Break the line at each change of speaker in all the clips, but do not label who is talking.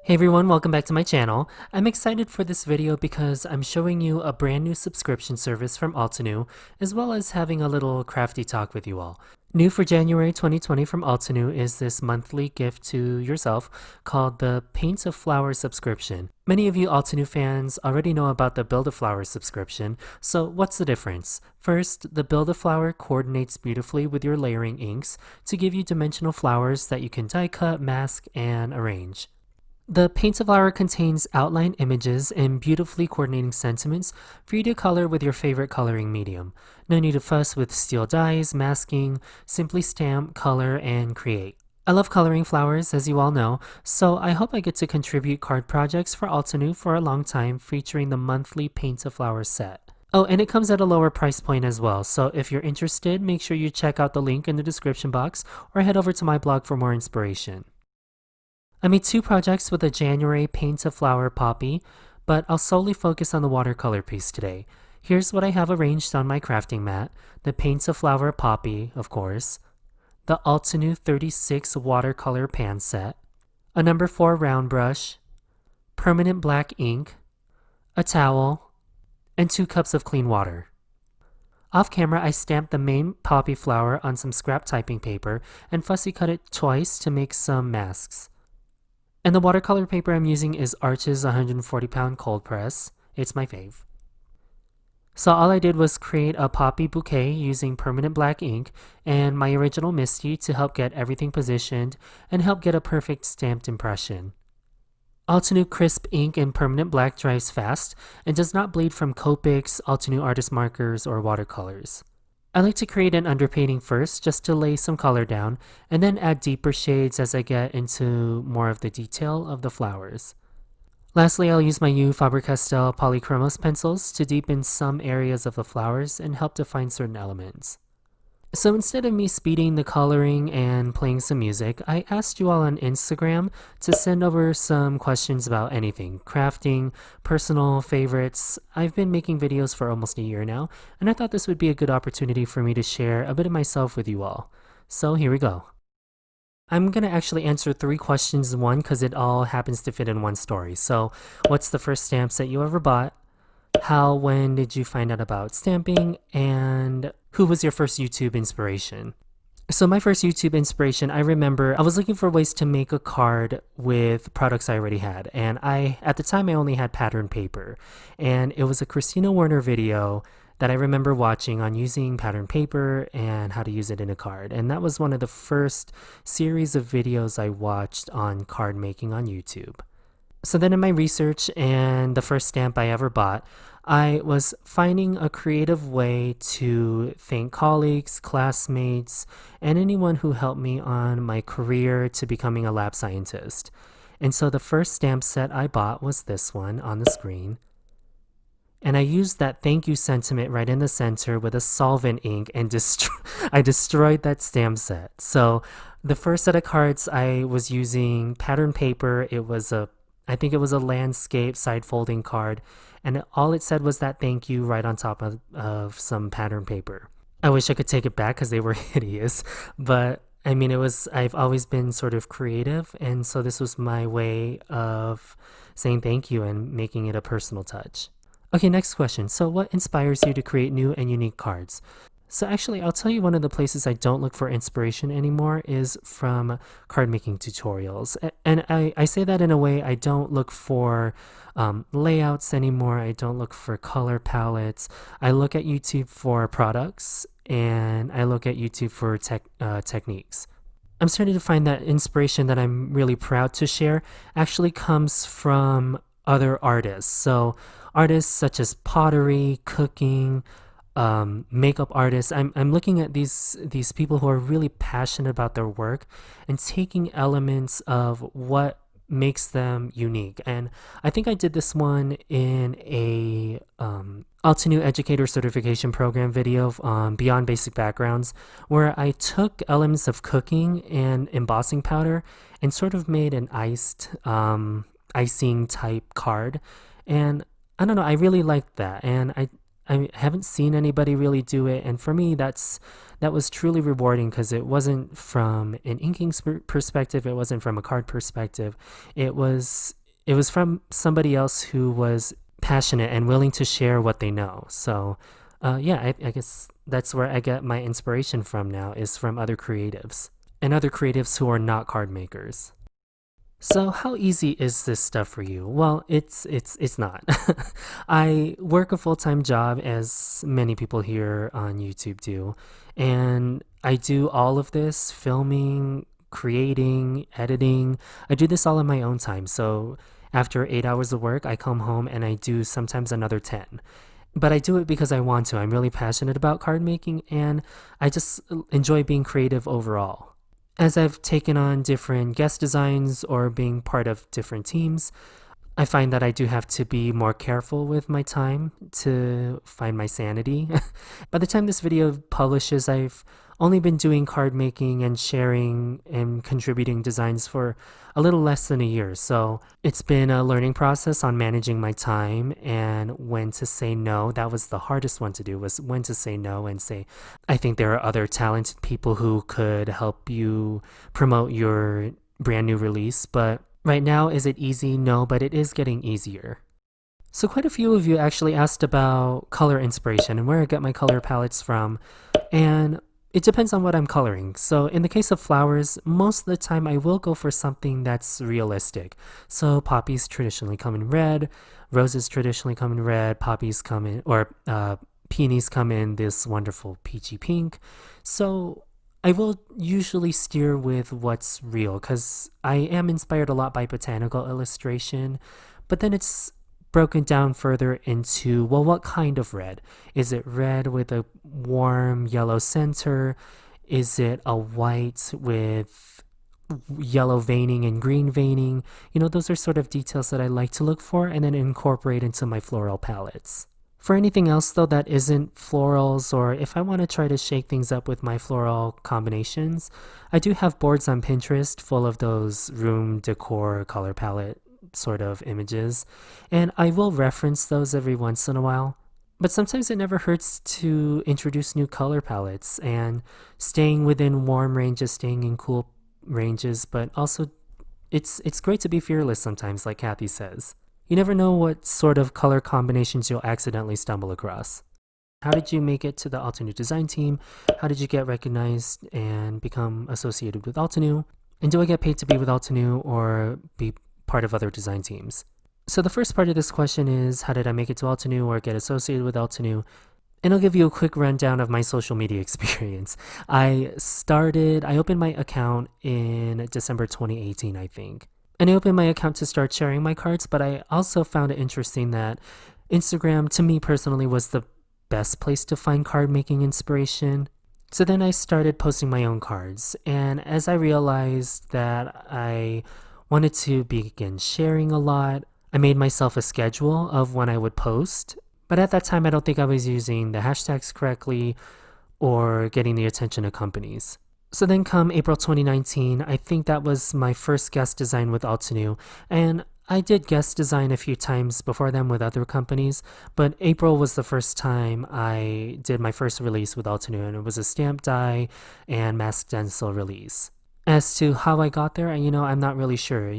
Hey everyone, welcome back to my channel. I'm excited for this video because I'm showing you a brand new subscription service from Altenew, as well as having a little crafty talk with you all. New for January 2020 from Altenew is this monthly gift to yourself called the Paint a Flower subscription. Many of you Altenew fans already know about the Build a Flower subscription, so what's the difference? First, the Build a Flower coordinates beautifully with your layering inks to give you dimensional flowers that you can die cut, mask, and arrange. The Paint a Flower contains outline images and beautifully coordinating sentiments for you to color with your favorite coloring medium. No need to fuss with steel dyes, masking, simply stamp, color, and create. I love coloring flowers, as you all know, so I hope I get to contribute card projects for Altenew for a long time featuring the monthly Paint a Flower set. Oh, and it comes at a lower price point as well, so if you're interested, make sure you check out the link in the description box or head over to my blog for more inspiration. I made two projects with a January Paint a Flower poppy, but I'll solely focus on the watercolor piece today. Here's what I have arranged on my crafting mat: the Paint a Flower poppy, of course, the Altenew 36 watercolor pan set, a number 4 round brush, permanent black ink, a towel, and 2 cups of clean water. Off camera, I stamped the main poppy flower on some scrap typing paper and fussy cut it twice to make some masks. And the watercolor paper I'm using is Arch's 140-pound cold press. It's my fave. So all I did was create a poppy bouquet using permanent black ink and my original Misty to help get everything positioned and help get a perfect stamped impression. Altenew crisp ink in permanent black dries fast and does not bleed from Copics, Altenew artist markers, or watercolors. I like to create an underpainting first just to lay some color down and then add deeper shades as I get into more of the detail of the flowers. Lastly, I'll use my new Faber-Castell Polychromos pencils to deepen some areas of the flowers and help define certain elements. So instead of me speeding the coloring and playing some music, I asked you all on Instagram to send over some questions about anything: crafting, personal favorites. I've been making videos for almost a year now, and I thought this would be a good opportunity for me to share a bit of myself with you all. So here we go. I'm going to actually answer 3 questions in one because it all happens to fit in one story. So what's the first stamp set you ever bought? When did you find out about stamping? And who was your first YouTube inspiration? So my first YouTube inspiration, I remember I was looking for ways to make a card with products I already had. And at the time, I only had pattern paper. And it was a Christina Werner video that I remember watching on using pattern paper and how to use it in a card. And that was one of the first series of videos I watched on card making on YouTube. So then in my research and the first stamp I ever bought, I was finding a creative way to thank colleagues, classmates, and anyone who helped me on my career to becoming a lab scientist. And so the first stamp set I bought was this one on the screen. And I used that thank you sentiment right in the center with a solvent ink and I destroyed that stamp set. So the first set of cards I was using pattern paper. I think it was a landscape side folding card, and all it said was that thank you right on top of some pattern paper. I wish I could take it back because they were hideous, but I mean, I've always been sort of creative, and so this was my way of saying thank you and making it a personal touch. Okay, next question. So what inspires you to create new and unique cards? So actually, I'll tell you, one of the places I don't look for inspiration anymore is from card making tutorials. And I say that in a way, I don't look for layouts anymore. I don't look for color palettes. I look at YouTube for products, and I look at YouTube for techniques. I'm starting to find that inspiration that I'm really proud to share actually comes from other artists. So artists such as pottery, cooking, makeup artists. I'm looking at these people who are really passionate about their work and taking elements of what makes them unique. And I think I did this one in a Altenew Educator Certification Program video Beyond Basic Backgrounds, where I took elements of cooking and embossing powder and sort of made an icing type card. And I don't know, I really liked that, and I haven't seen anybody really do it, and for me that was truly rewarding because it wasn't from an inking perspective, it wasn't from a card perspective, it was it was from somebody else who was passionate and willing to share what they know. So, yeah, I guess that's where I get my inspiration from now, is from other creatives and other creatives who are not card makers. So how easy is this stuff for you? Well, it's not. I work a full-time job, as many people here on YouTube do, and I do all of this filming, creating, editing. I do this all in my own time. So after 8 hours of work, I come home and I do sometimes another 10. But I do it because I want to. I'm really passionate about card making, and I just enjoy being creative overall. As I've taken on different guest designs or being part of different teams, I find that I do have to be more careful with my time to find my sanity. By the time this video publishes, I've only been doing card making and sharing and contributing designs for a little less than a year. So it's been a learning process on managing my time and when to say no. That was the hardest one to do, was when to say no and say, I think there are other talented people who could help you promote your brand new release. But right now, is it easy? No, but it is getting easier. So quite a few of you actually asked about color inspiration and where I get my color palettes from. And it depends on what I'm coloring. So in the case of flowers, most of the time I will go for something that's realistic. So poppies traditionally come in red, roses traditionally come in red, poppies come in, or peonies come in this wonderful peachy pink. So I will usually steer with what's real because I am inspired a lot by botanical illustration, but then it's broken down further into, well, what kind of red? Is it red with a warm yellow center? Is it a white with yellow veining and green veining? You know, those are sort of details that I like to look for and then incorporate into my floral palettes. For anything else though that isn't florals, or if I want to try to shake things up with my floral combinations, I do have boards on Pinterest full of those room decor color palette sort of images, and I will reference those every once in a while. But sometimes it never hurts to introduce new color palettes and staying within warm ranges, staying in cool ranges, but also it's great to be fearless sometimes, like Kathy says. You never know what sort of color combinations you'll accidentally stumble across. How did you make it to the Altenew design team? How did you get recognized and become associated with Altenew? And do I get paid to be with Altenew or be part of other design teams? So the first part of this question is, how did I make it to Altenew or get associated with Altenew? And I'll give you a quick rundown of my social media experience. I opened my account in December 2018, I think. And I opened my account to start sharing my cards, but I also found it interesting that Instagram, to me personally, was the best place to find card making inspiration. So then I started posting my own cards, and as I realized that I wanted to begin sharing a lot, I made myself a schedule of when I would post. But at that time, I don't think I was using the hashtags correctly or getting the attention of companies. So then come April 2019, I think that was my first guest design with Altenew, and I did guest design a few times before then with other companies, but April was the first time I did my first release with Altenew, and it was a stamp die and mass stencil release. As to how I got there, I'm not really sure.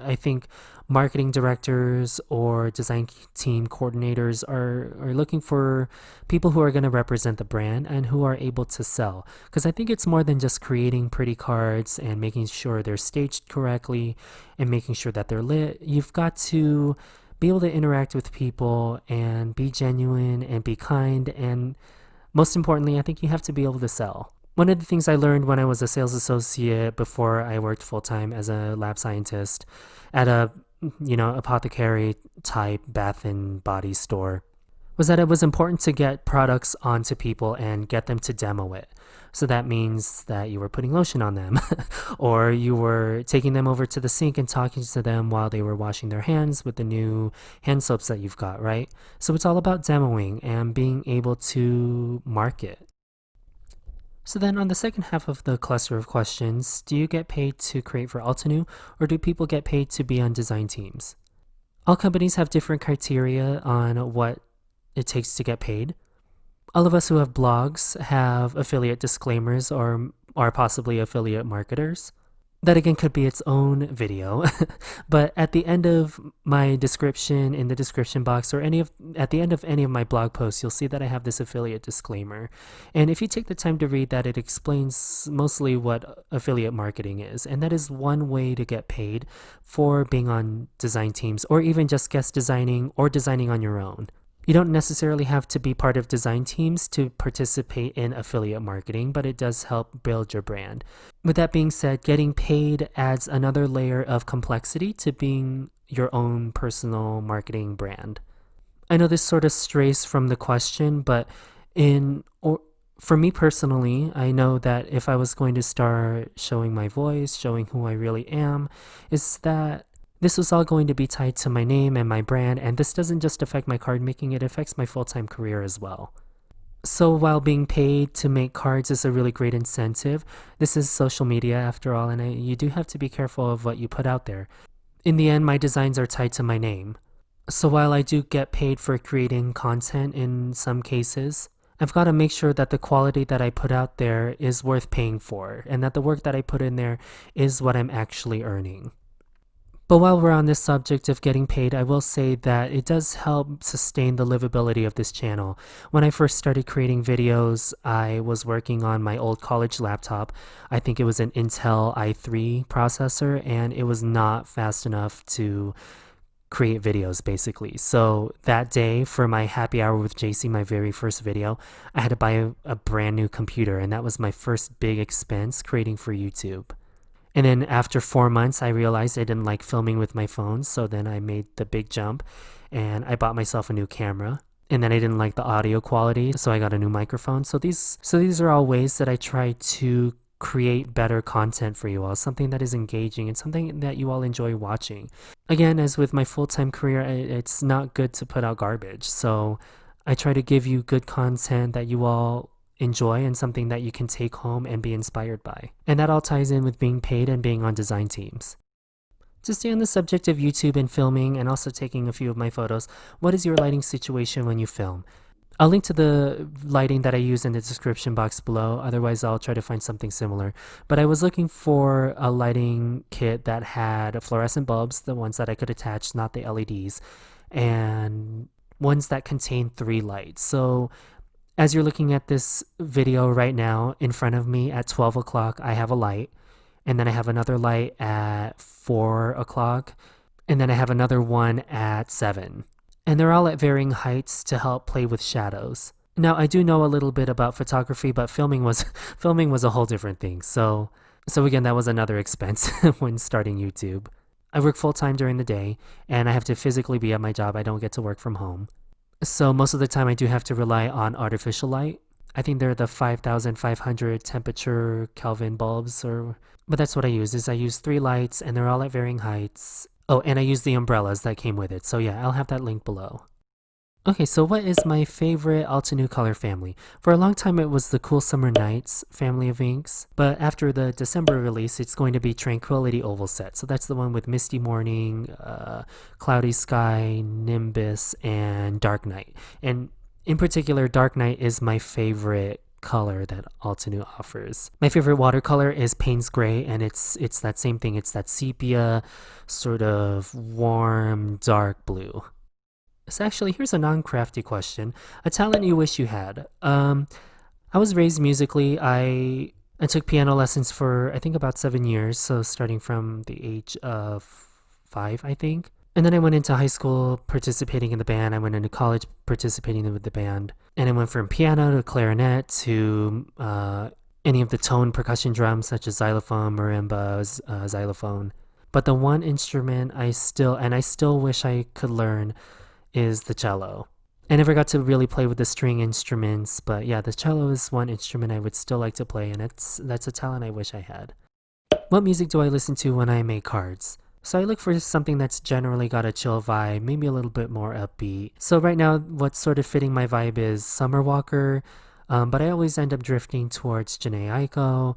I think marketing directors or design team coordinators are looking for people who are going to represent the brand and who are able to sell. Because I think it's more than just creating pretty cards and making sure they're staged correctly and making sure that they're lit. You've got to be able to interact with people and be genuine and be kind. And most importantly, I think you have to be able to sell. One of the things I learned when I was a sales associate before I worked full-time as a lab scientist at a apothecary type bath and body store was that it was important to get products onto people and get them to demo it. So that means that you were putting lotion on them or you were taking them over to the sink and talking to them while they were washing their hands with the new hand soaps that you've got, right? So it's all about demoing and being able to market. So then on the second half of the cluster of questions, do you get paid to create for Altenew, or do people get paid to be on design teams? All companies have different criteria on what it takes to get paid. All of us who have blogs have affiliate disclaimers or are possibly affiliate marketers. That again could be its own video. But at the end of my description, in the description box, or at the end of any of my blog posts, you'll see that I have this affiliate disclaimer. And if you take the time to read that, it explains mostly what affiliate marketing is. And that is one way to get paid for being on design teams, or even just guest designing or designing on your own. You don't necessarily have to be part of design teams to participate in affiliate marketing, but it does help build your brand. With that being said, getting paid adds another layer of complexity to being your own personal marketing brand. I know this sort of strays from the question, but for me personally, I know that if I was going to start showing my voice, showing who I really am, is that this was all going to be tied to my name and my brand, and this doesn't just affect my card making, it affects my full-time career as well. So while being paid to make cards is a really great incentive, this is social media after all, and you do have to be careful of what you put out there. In the end, my designs are tied to my name. So while I do get paid for creating content in some cases, I've got to make sure that the quality that I put out there is worth paying for, and that the work that I put in there is what I'm actually earning. But while we're on this subject of getting paid, I will say that it does help sustain the livability of this channel. When I first started creating videos, I was working on my old college laptop. I think it was an Intel i3 processor, and it was not fast enough to create videos basically. So that day for my happy hour with JC, my very first video, I had to buy a brand new computer, and that was my first big expense creating for YouTube. And then after 4 months, I realized I didn't like filming with my phone. So then I made the big jump and I bought myself a new camera. And then I didn't like the audio quality, so I got a new microphone. So these are all ways that I try to create better content for you all, something that is engaging and something that you all enjoy watching. Again, as with my full-time career, it's not good to put out garbage. So I try to give you good content that you all enjoy and something that you can take home and be inspired by. And that all ties in with being paid and being on design teams. To stay on the subject of YouTube and filming and also taking a few of my photos, what is your lighting situation when you film? I'll link to the lighting that I use in the description box below, otherwise I'll try to find something similar. But I was looking for a lighting kit that had fluorescent bulbs, the ones that I could attach, not the LEDs, and ones that contain 3 lights. So as you're looking at this video right now, in front of me at 12 o'clock, I have a light. And then I have another light at 4 o'clock. And then I have another one at 7. And they're all at varying heights to help play with shadows. Now, I do know a little bit about photography, but filming was a whole different thing. So again, that was another expense when starting YouTube. I work full-time during the day, and I have to physically be at my job. I don't get to work from home. So most of the time I do have to rely on artificial light. I think they're the 5,500 temperature Kelvin bulbs, but that's what I use. I use 3 lights and they're all at varying heights. Oh, and I use the umbrellas that came with it. So yeah, I'll have that link below. Okay, so what is my favorite Altenew color family? For a long time it was the Cool Summer Nights family of inks, but after the December release it's going to be Tranquility Oval Set. So that's the one with Misty Morning, Cloudy Sky, Nimbus, and Dark Night. And in particular, Dark Night is my favorite color that Altenew offers. My favorite watercolor is Payne's Gray, and it's that same thing. It's that sepia, sort of warm, dark blue. So actually, here's a non-crafty question. A talent you wish you had. I was raised musically. I took piano lessons for, I think, about 7 years. So starting from the age of 5, I think. And then I went into high school participating in the band. I went into college participating with the band. And I went from piano to clarinet to any of the tone percussion drums such as xylophone, marimba, xylophone. But the one instrument I still wish I could learn is the cello. I never got to really play with the string instruments, but yeah, the cello is one instrument I would still like to play, and that's a talent I wish I had. What music do I listen to when I make cards? So I look for something that's generally got a chill vibe, maybe a little bit more upbeat. So right now, what's sort of fitting my vibe is Summer Walker, but I always end up drifting towards Jhené Aiko,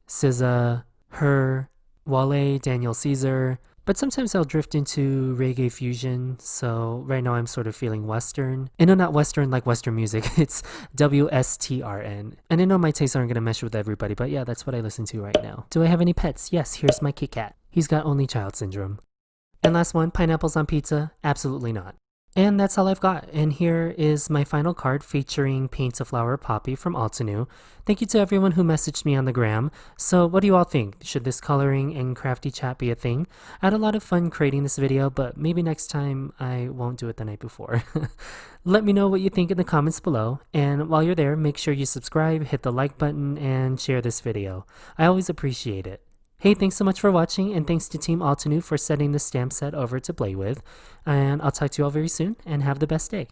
SZA, Her, Wale, Daniel Caesar, But sometimes I'll drift into reggae fusion, so right now I'm sort of feeling Western. And no, not Western like Western music, it's WSTRN. And I know my tastes aren't gonna mesh with everybody, but yeah, that's what I listen to right now. Do I have any pets? Yes, here's my Kit Kat. He's got only child syndrome. And last one, pineapples on pizza? Absolutely not. And that's all I've got. And here is my final card featuring Paint a Flower Poppy from Altenew. Thank you to everyone who messaged me on the gram. So what do you all think? Should this coloring and crafty chat be a thing? I had a lot of fun creating this video, but maybe next time I won't do it the night before. Let me know what you think in the comments below. And while you're there, make sure you subscribe, hit the like button, and share this video. I always appreciate it. Hey, thanks so much for watching, and thanks to Team Altenew for sending the stamp set over to play with. And I'll talk to you all very soon, and have the best day.